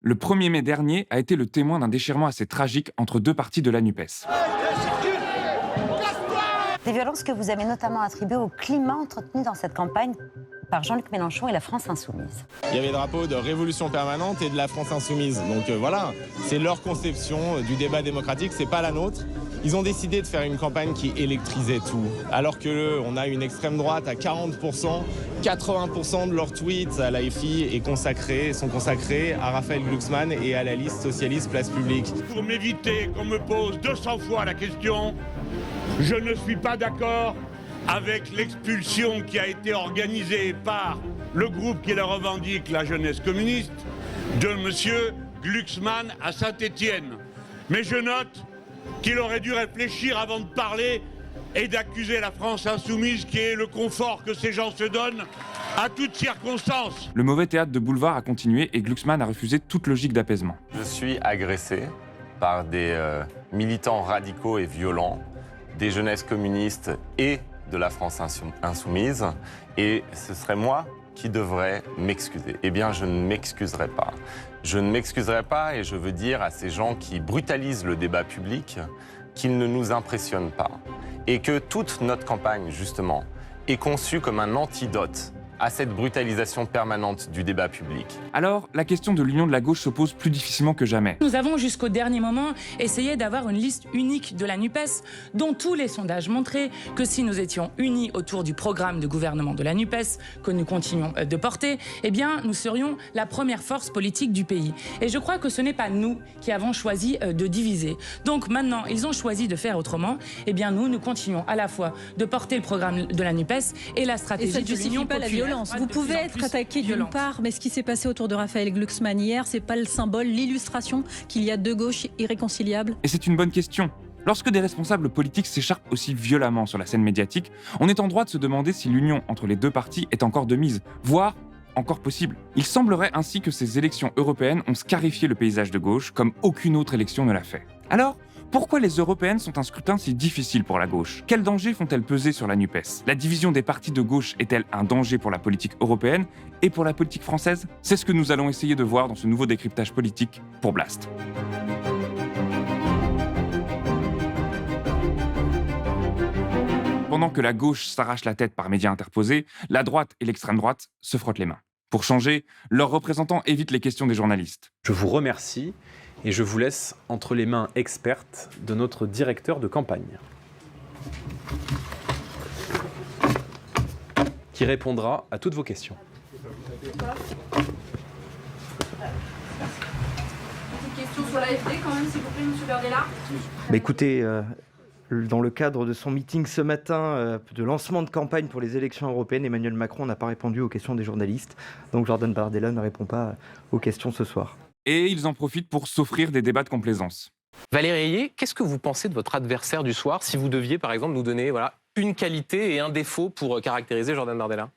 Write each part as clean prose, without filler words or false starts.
Le 1er mai dernier a été le témoin d'un déchirement assez tragique entre deux partis de la NUPES. Des violences que vous avez notamment attribuées au climat entretenu dans cette campagne par Jean-Luc Mélenchon et la France Insoumise. Il y avait le drapeau de Révolution permanente et de la France Insoumise. Donc voilà, c'est leur conception du débat démocratique, c'est pas la nôtre. Ils ont décidé de faire une campagne qui électrisait tout. Alors qu'on a une extrême droite à 40%, 80% de leurs tweets à l'AFI sont consacrés à Raphaël Glucksmann et à la liste socialiste Place Publique. Pour m'éviter qu'on me pose 200 fois la question, je ne suis pas d'accord avec l'expulsion qui a été organisée par le groupe qui la revendique, la jeunesse communiste, de M. Glucksmann à Saint-Étienne. Mais je note qu'il aurait dû réfléchir avant de parler et d'accuser la France insoumise, qui est le confort que ces gens se donnent à toutes circonstances. Le mauvais théâtre de boulevard a continué et Glucksmann a refusé toute logique d'apaisement. Je suis agressé par des militants radicaux et violents, des jeunesses communistes et de la France insoumise, et ce serait moi qui devrais m'excuser. Eh bien, je ne m'excuserai pas. Je ne m'excuserai pas et je veux dire à ces gens qui brutalisent le débat public qu'ils ne nous impressionnent pas. Et que toute notre campagne, justement, est conçue comme un antidote à cette brutalisation permanente du débat public. Alors, la question de l'union de la gauche se pose plus difficilement que jamais. Nous avons jusqu'au dernier moment essayé d'avoir une liste unique de la NUPES, dont tous les sondages montraient que si nous étions unis autour du programme de gouvernement de la NUPES, que nous continuons de porter, eh bien, nous serions la première force politique du pays. Et je crois que ce n'est pas nous qui avons choisi de diviser. Donc maintenant, ils ont choisi de faire autrement. Eh bien, nous continuons à la fois de porter le programme de la NUPES et la stratégie de l'Union populaire. Vous pouvez être attaqué d'une part, mais ce qui s'est passé autour de Raphaël Glucksmann hier, c'est pas le symbole, l'illustration qu'il y a deux gauches irréconciliables? Et c'est une bonne question. Lorsque des responsables politiques s'écharpent aussi violemment sur la scène médiatique, on est en droit de se demander si l'union entre les deux partis est encore de mise, voire encore possible. Il semblerait ainsi que ces élections européennes ont scarifié le paysage de gauche comme aucune autre élection ne l'a fait. Alors, pourquoi les européennes sont un scrutin si difficile pour la gauche? Quels dangers font-elles peser sur la NUPES? La division des partis de gauche est-elle un danger pour la politique européenne et pour la politique française? C'est ce que nous allons essayer de voir dans ce nouveau décryptage politique pour Blast. Pendant que la gauche s'arrache la tête par médias interposés, la droite et l'extrême droite se frottent les mains. Pour changer, leurs représentants évitent les questions des journalistes. Je vous remercie et je vous laisse entre les mains expertes de notre directeur de campagne, qui répondra à toutes vos questions. Petite question sur l'AFD quand même, s'il vous plaît, M. Berdella. Écoutez, dans le cadre de son meeting ce matin de lancement de campagne pour les élections européennes, Emmanuel Macron n'a pas répondu aux questions des journalistes. Donc Jordan Bardella ne répond pas aux questions ce soir. Et ils en profitent pour s'offrir des débats de complaisance. Valérie Ayé, qu'est-ce que vous pensez de votre adversaire du soir si vous deviez, par exemple, nous donner une qualité et un défaut pour caractériser Jordan Bardella?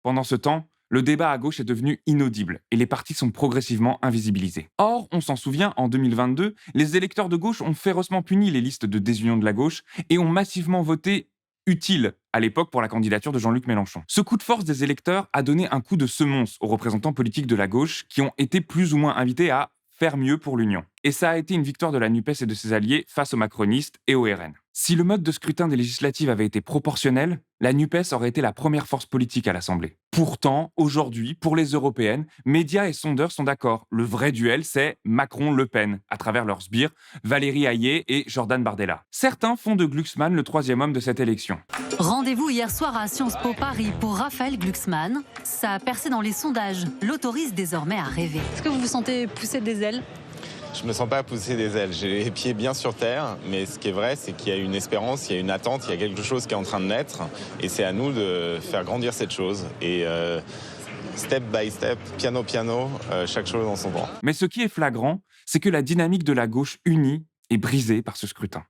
Pendant ce temps, le débat à gauche est devenu inaudible et les partis sont progressivement invisibilisés. Or, on s'en souvient, en 2022, les électeurs de gauche ont férocement puni les listes de désunion de la gauche et ont massivement voté utile à l'époque pour la candidature de Jean-Luc Mélenchon. Ce coup de force des électeurs a donné un coup de semonce aux représentants politiques de la gauche qui ont été plus ou moins invités à faire mieux pour l'Union. Et ça a été une victoire de la NUPES et de ses alliés face aux macronistes et au RN. Si le mode de scrutin des législatives avait été proportionnel, la NUPES aurait été la première force politique à l'Assemblée. Pourtant, aujourd'hui, pour les européennes, médias et sondeurs sont d'accord. Le vrai duel, c'est Macron-Le Pen, à travers leurs sbires, Valérie Ayé et Jordan Bardella. Certains font de Glucksmann le troisième homme de cette élection. Rendez-vous hier soir à Sciences Po Paris pour Raphaël Glucksmann. Ça a percé dans les sondages, l'autorise désormais à rêver. Est-ce que vous vous sentez pousser des ailes? Je me sens pas pousser des ailes, j'ai les pieds bien sur terre, mais ce qui est vrai, c'est qu'il y a une espérance, il y a une attente, il y a quelque chose qui est en train de naître, et c'est à nous de faire grandir cette chose. Et step by step, piano piano, chaque chose dans son temps. Mais ce qui est flagrant, c'est que la dynamique de la gauche unie est brisée par ce scrutin.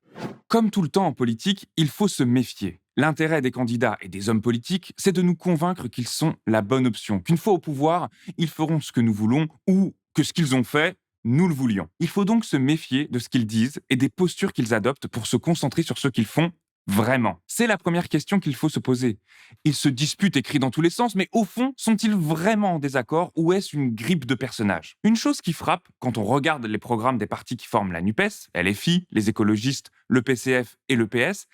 Comme tout le temps en politique, il faut se méfier. L'intérêt des candidats et des hommes politiques, c'est de nous convaincre qu'ils sont la bonne option, qu'une fois au pouvoir, ils feront ce que nous voulons ou que ce qu'ils ont fait, nous le voulions. Il faut donc se méfier de ce qu'ils disent et des postures qu'ils adoptent pour se concentrer sur ce qu'ils font Vraiment? C'est la première question qu'il faut se poser. Ils se disputent et crient dans tous les sens, mais au fond, sont-ils vraiment en désaccord ou est-ce une grippe de personnages? Une chose qui frappe quand on regarde les programmes des partis qui forment la NUPES, LFI, les écologistes, le PCF et le PS,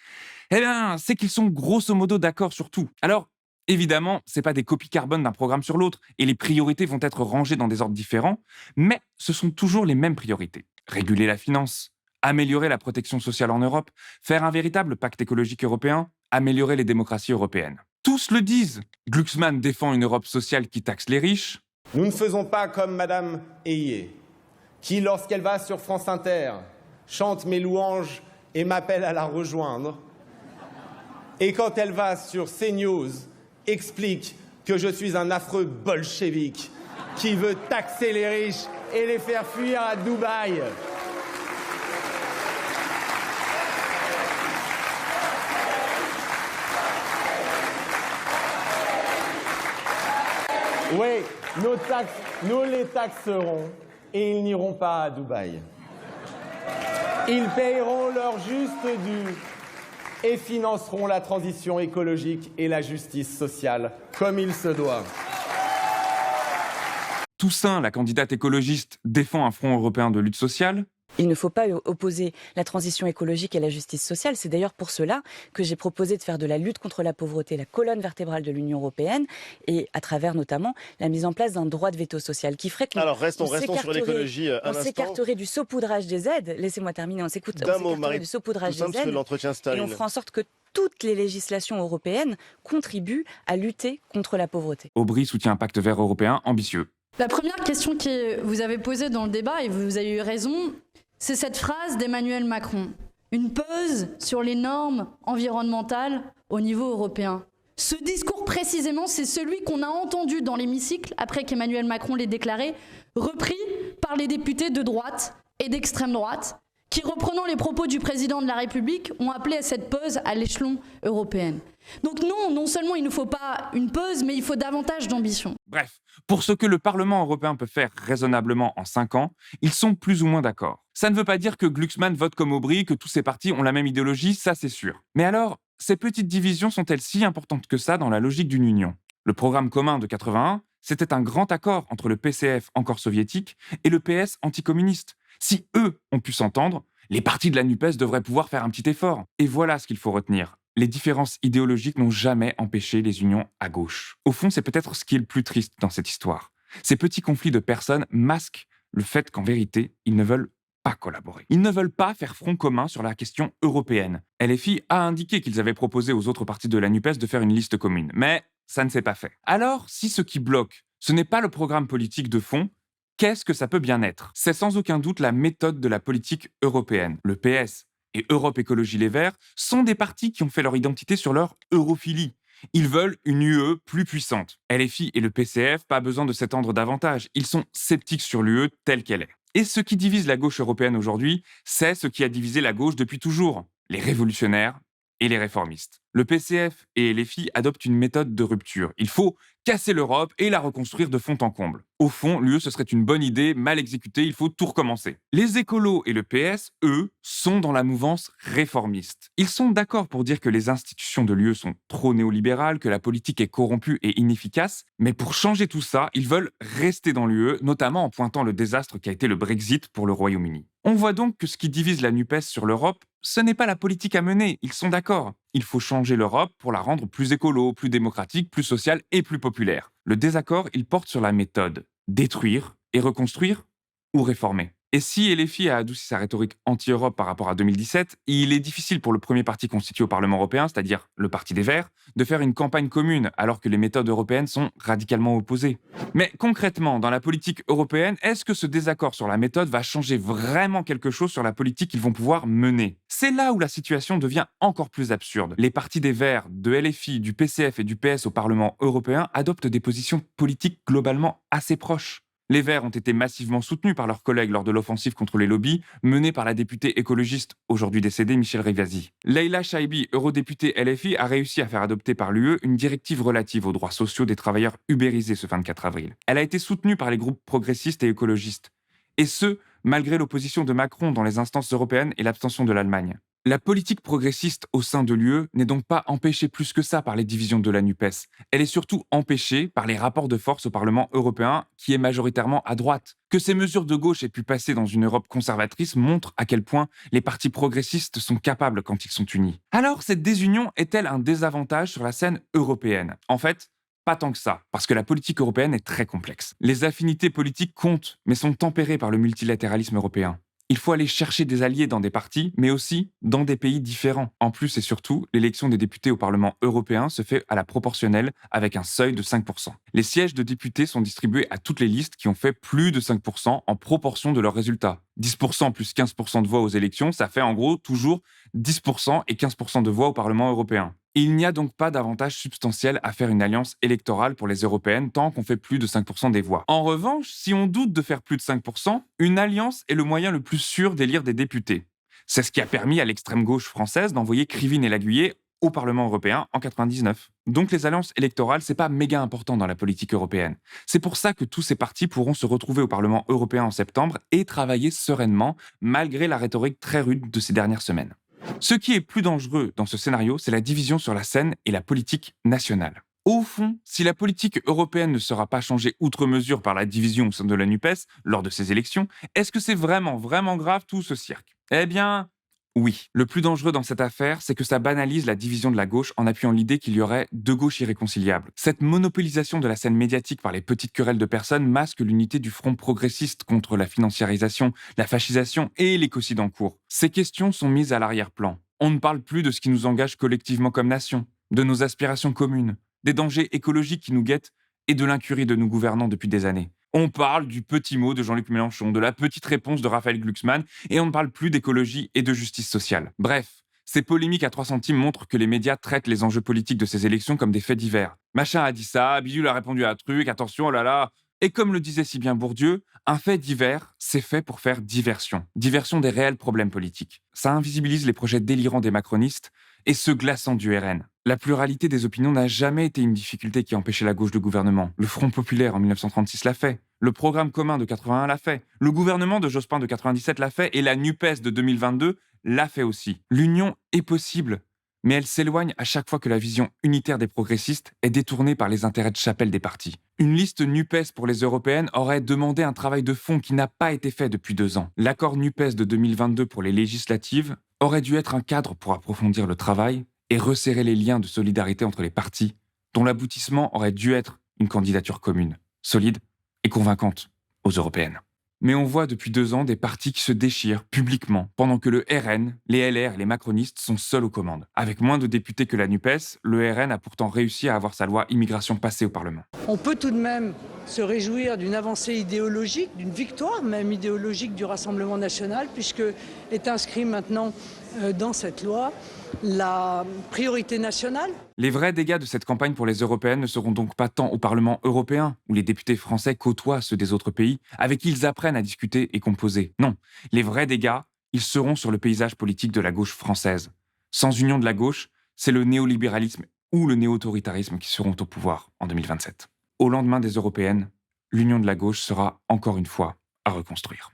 c'est qu'ils sont grosso modo d'accord sur tout. Alors, évidemment, c'est pas des copies carbone d'un programme sur l'autre et les priorités vont être rangées dans des ordres différents, mais ce sont toujours les mêmes priorités. Réguler la finance, améliorer la protection sociale en Europe, faire un véritable pacte écologique européen, améliorer les démocraties européennes. Tous le disent. Glucksmann défend une Europe sociale qui taxe les riches. Nous ne faisons pas comme Madame Hayé, qui, lorsqu'elle va sur France Inter, chante mes louanges et m'appelle à la rejoindre. Et quand elle va sur CNews, explique que je suis un affreux bolchevique qui veut taxer les riches et les faire fuir à Dubaï. Oui, nous les taxerons et ils n'iront pas à Dubaï. Ils payeront leur juste dû et financeront la transition écologique et la justice sociale comme il se doit. Toussaint, la candidate écologiste, défend un front européen de lutte sociale. Il ne faut pas opposer la transition écologique et la justice sociale. C'est d'ailleurs pour cela que j'ai proposé de faire de la lutte contre la pauvreté la colonne vertébrale de l'Union européenne et à travers notamment la mise en place d'un droit de veto social qui ferait qu'on Alors restons sur l'écologie un on instant. s'écarterait du saupoudrage des aides. Laissez-moi terminer. On s'écarterait du saupoudrage des aides et on fera en sorte que toutes les législations européennes contribuent à lutter contre la pauvreté. Aubry soutient un pacte vert européen ambitieux. La première question que vous avez posée dans le débat, et vous avez eu raison, c'est cette phrase d'Emmanuel Macron. Une pause sur les normes environnementales au niveau européen. Ce discours précisément, c'est celui qu'on a entendu dans l'hémicycle après qu'Emmanuel Macron l'ait déclaré, repris par les députés de droite et d'extrême droite, qui, reprenant les propos du président de la République, ont appelé à cette pause à l'échelon européen. Donc non seulement il ne faut pas une pause, mais il faut davantage d'ambition. Bref, pour ce que le Parlement européen peut faire raisonnablement en 5 ans, ils sont plus ou moins d'accord. Ça ne veut pas dire que Glucksmann vote comme Aubry, que tous ces partis ont la même idéologie, ça c'est sûr. Mais alors, ces petites divisions sont-elles si importantes que ça dans la logique d'une union? Le programme commun de 81, c'était un grand accord entre le PCF encore soviétique et le PS anticommuniste. Si eux ont pu s'entendre, les partis de la NUPES devraient pouvoir faire un petit effort. Et voilà ce qu'il faut retenir. Les différences idéologiques n'ont jamais empêché les unions à gauche. Au fond, c'est peut-être ce qui est le plus triste dans cette histoire. Ces petits conflits de personnes masquent le fait qu'en vérité, ils ne veulent pas collaborer. Ils ne veulent pas faire front commun sur la question européenne. LFI a indiqué qu'ils avaient proposé aux autres partis de la NUPES de faire une liste commune, mais ça ne s'est pas fait. Alors, si ce qui bloque, ce n'est pas le programme politique de fond, qu'est-ce que ça peut bien être? C'est sans aucun doute la méthode de la politique européenne. Le PS et Europe Écologie Les Verts sont des partis qui ont fait leur identité sur leur europhilie. Ils veulent une UE plus puissante. LFI et le PCF, pas besoin de s'étendre davantage. Ils sont sceptiques sur l'UE telle qu'elle est. Et ce qui divise la gauche européenne aujourd'hui, c'est ce qui a divisé la gauche depuis toujours. Les révolutionnaires et les réformistes. Le PCF et LFI adoptent une méthode de rupture. Il faut casser l'Europe et la reconstruire de fond en comble. Au fond, l'UE, ce serait une bonne idée, mal exécutée, il faut tout recommencer. Les écolos et le PS, eux, sont dans la mouvance réformiste. Ils sont d'accord pour dire que les institutions de l'UE sont trop néolibérales, que la politique est corrompue et inefficace, mais pour changer tout ça, ils veulent rester dans l'UE, notamment en pointant le désastre qu'a été le Brexit pour le Royaume-Uni. On voit donc que ce qui divise la NUPES sur l'Europe, ce n'est pas la politique à mener, ils sont d'accord. Il faut changer l'Europe pour la rendre plus écolo, plus démocratique, plus sociale et plus populaire. Le désaccord, il porte sur la méthode. Détruire et reconstruire ou réformer. Et si LFI a adouci sa rhétorique anti-Europe par rapport à 2017, il est difficile pour le premier parti constitué au Parlement européen, c'est-à-dire le Parti des Verts, de faire une campagne commune alors que les méthodes européennes sont radicalement opposées. Mais concrètement, dans la politique européenne, est-ce que ce désaccord sur la méthode va changer vraiment quelque chose sur la politique qu'ils vont pouvoir mener? C'est là où la situation devient encore plus absurde. Les partis des Verts, de LFI, du PCF et du PS au Parlement européen adoptent des positions politiques globalement assez proches. Les Verts ont été massivement soutenus par leurs collègues lors de l'offensive contre les lobbies menée par la députée écologiste, aujourd'hui décédée, Michel Rivasi. Leïla Chaibi, eurodéputée LFI, a réussi à faire adopter par l'UE une directive relative aux droits sociaux des travailleurs ubérisés ce 24 avril. Elle a été soutenue par les groupes progressistes et écologistes. Et ce, malgré l'opposition de Macron dans les instances européennes et l'abstention de l'Allemagne. La politique progressiste au sein de l'UE n'est donc pas empêchée plus que ça par les divisions de la NUPES. Elle est surtout empêchée par les rapports de force au Parlement européen, qui est majoritairement à droite. Que ces mesures de gauche aient pu passer dans une Europe conservatrice montre à quel point les partis progressistes sont capables quand ils sont unis. Alors, cette désunion est-elle un désavantage sur la scène européenne ? En fait, pas tant que ça, parce que la politique européenne est très complexe. Les affinités politiques comptent, mais sont tempérées par le multilatéralisme européen. Il faut aller chercher des alliés dans des partis, mais aussi dans des pays différents. En plus et surtout, l'élection des députés au Parlement européen se fait à la proportionnelle avec un seuil de 5%. Les sièges de députés sont distribués à toutes les listes qui ont fait plus de 5% en proportion de leurs résultats. 10% plus 15% de voix aux élections, ça fait en gros toujours 10% et 15% de voix au Parlement européen. Il n'y a donc pas d'avantage substantiel à faire une alliance électorale pour les européennes tant qu'on fait plus de 5% des voix. En revanche, si on doute de faire plus de 5%, une alliance est le moyen le plus sûr d'élire des députés. C'est ce qui a permis à l'extrême gauche française d'envoyer Krivine et Laguiller au Parlement européen en 99. Donc les alliances électorales, c'est pas méga important dans la politique européenne. C'est pour ça que tous ces partis pourront se retrouver au Parlement européen en septembre et travailler sereinement, malgré la rhétorique très rude de ces dernières semaines. Ce qui est plus dangereux dans ce scénario, c'est la division sur la scène et la politique nationale. Au fond, si la politique européenne ne sera pas changée outre mesure par la division au sein de la NUPES lors de ces élections, est-ce que c'est vraiment grave tout ce cirque ? Eh bien, oui. Le plus dangereux dans cette affaire, c'est que ça banalise la division de la gauche en appuyant l'idée qu'il y aurait deux gauches irréconciliables. Cette monopolisation de la scène médiatique par les petites querelles de personnes masque l'unité du front progressiste contre la financiarisation, la fascisation et l'écocide en cours. Ces questions sont mises à l'arrière-plan. On ne parle plus de ce qui nous engage collectivement comme nation, de nos aspirations communes, des dangers écologiques qui nous guettent et de l'incurie de nos gouvernants depuis des années. On parle du petit mot de Jean-Luc Mélenchon, de la petite réponse de Raphaël Glucksmann, et on ne parle plus d'écologie et de justice sociale. Bref, ces polémiques à 3 centimes montrent que les médias traitent les enjeux politiques de ces élections comme des faits divers. Machin a dit ça, Bidule a répondu à un truc, attention, oh là là. Et comme le disait si bien Bourdieu, un fait divers, c'est fait pour faire diversion. Diversion des réels problèmes politiques. Ça invisibilise les projets délirants des macronistes et ceux glaçants du RN. La pluralité des opinions n'a jamais été une difficulté qui empêchait la gauche de gouvernement. Le Front populaire en 1936 l'a fait. Le programme commun de 81 l'a fait. Le gouvernement de Jospin de 97 l'a fait. Et la NUPES de 2022 l'a fait aussi. L'union est possible, mais elle s'éloigne à chaque fois que la vision unitaire des progressistes est détournée par les intérêts de chapelle des partis. Une liste NUPES pour les européennes aurait demandé un travail de fond qui n'a pas été fait depuis 2 ans. L'accord NUPES de 2022 pour les législatives aurait dû être un cadre pour approfondir le travail et resserrer les liens de solidarité entre les partis, dont l'aboutissement aurait dû être une candidature commune, solide et convaincante aux européennes. Mais on voit depuis 2 ans des partis qui se déchirent publiquement, pendant que le RN, les LR et les macronistes sont seuls aux commandes. Avec moins de députés que la NUPES, le RN a pourtant réussi à avoir sa loi immigration passée au Parlement. On peut tout de même se réjouir d'une avancée idéologique, d'une victoire même idéologique du Rassemblement national, puisque est inscrit maintenant dans cette loi la priorité nationale. Les vrais dégâts de cette campagne pour les européennes ne seront donc pas tant au Parlement européen, où les députés français côtoient ceux des autres pays, avec qui ils apprennent à discuter et composer. Non, les vrais dégâts, ils seront sur le paysage politique de la gauche française. Sans union de la gauche, c'est le néolibéralisme ou le néo-autoritarisme qui seront au pouvoir en 2027. Au lendemain des européennes, l'union de la gauche sera encore une fois à reconstruire.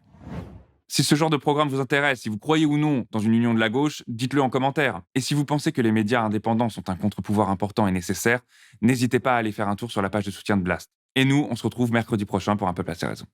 Si ce genre de programme vous intéresse, si vous croyez ou non dans une union de la gauche, dites-le en commentaire. Et si vous pensez que les médias indépendants sont un contre-pouvoir important et nécessaire, n'hésitez pas à aller faire un tour sur la page de soutien de Blast. Et nous, on se retrouve mercredi prochain pour Un peuple a ses raisons.